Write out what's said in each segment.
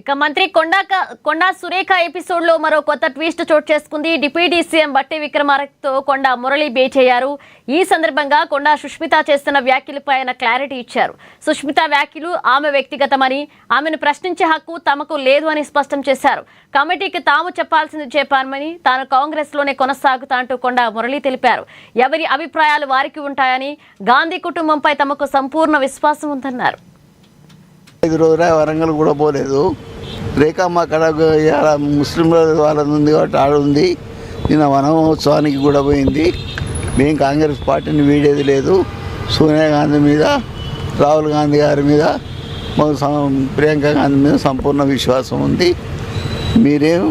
ఇక మంత్రి కొండా సురేఖ ఎపిసోడ్ లో మరో కొత్త ట్విస్ట్ చోటు చేసుకుంది. డిప్యూటీ సీఎం బట్టి విక్రమార్కతో కొండా మురళి భేటీ అయ్యారు. ఈ సందర్భంగా కొండా సుష్మిత చేస్తున్న వ్యాఖ్యలపై ఆయన క్లారిటీ ఇచ్చారు. సుష్మిత వ్యాఖ్యలు ఆమె వ్యక్తిగతమని, ఆమెను ప్రశ్నించే హక్కు తమకు లేదు అని స్పష్టం చేశారు. కమిటీకి తాము చెప్పాల్సింది చెప్పామని, తాను కాంగ్రెస్ లోనే కొనసాగుతా అంటూ కొండా మురళి తెలిపారు. ఎవరి అభిప్రాయాలు వారికి ఉంటాయని, గాంధీ కుటుంబంపై తమకు సంపూర్ణ విశ్వాసం ఉందన్నారు. 5 రోజులు వరంగల్ కూడా పోలేదు. రేఖమ్మ అక్కడ ముస్లింల వాళ్ళది ఉంది కాబట్టి ఆడ ఉంది. నిన్న వనమహోత్సవానికి కూడా పోయింది. మేము కాంగ్రెస్ పార్టీని వీడేది లేదు. సోనియా గాంధీ మీద, రాహుల్ గాంధీ గారి మీద, ప్రియాంక గాంధీ మీద సంపూర్ణ విశ్వాసం ఉంది. మీరేం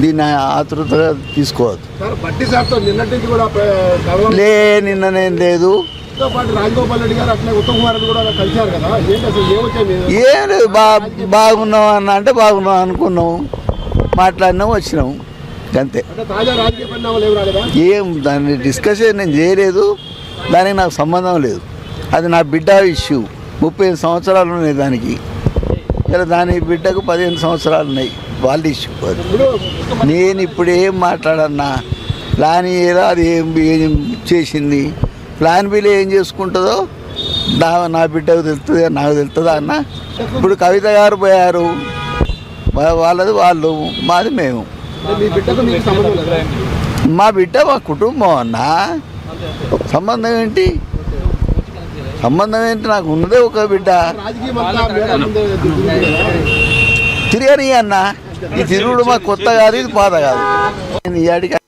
దీన్ని ఆతృతగా తీసుకోవద్దు. నిన్ననేం లేదు. ఏం లేదు, బాగున్నాం అన్న అంటే బాగున్నాం అనుకున్నాం, మాట్లాడినాం, వచ్చినాం అంతే. ఏం దాన్ని డిస్కషన్ నేను చేయలేదు, దానికి నాకు సంబంధం లేదు. అది నా బిడ్డ ఇష్యూ. 35 సంవత్సరాలు ఉన్నాయి దానికి. ఇలా దాని బిడ్డకు 15 సంవత్సరాలు ఉన్నాయి. వాళ్ళ ఇష్యూ అది. నేను ఇప్పుడు ఏం మాట్లాడన్నా, ప్లాన్ ఏదో అది ఏం చేసింది, ప్లాన్ బిలో ఏం చేసుకుంటుందో నా బిడ్డకు తెలుస్తుంది, నాకు తెలుస్తుందా అన్న. ఇప్పుడు కవిత గారు పోయారు, వాళ్ళది వాళ్ళు, మాది మేము. మా బిడ్డ మా కుటుంబం అన్న. సంబంధం ఏంటి? సంబంధం ఏంటి? నాకు ఉన్నదే ఒక బిడ్డ. తిరగని అన్న. ఈ తిరుగుడు మాకు కొత్త కాదు, ఇది పాత కాదు. నేను ఈ ఆడికి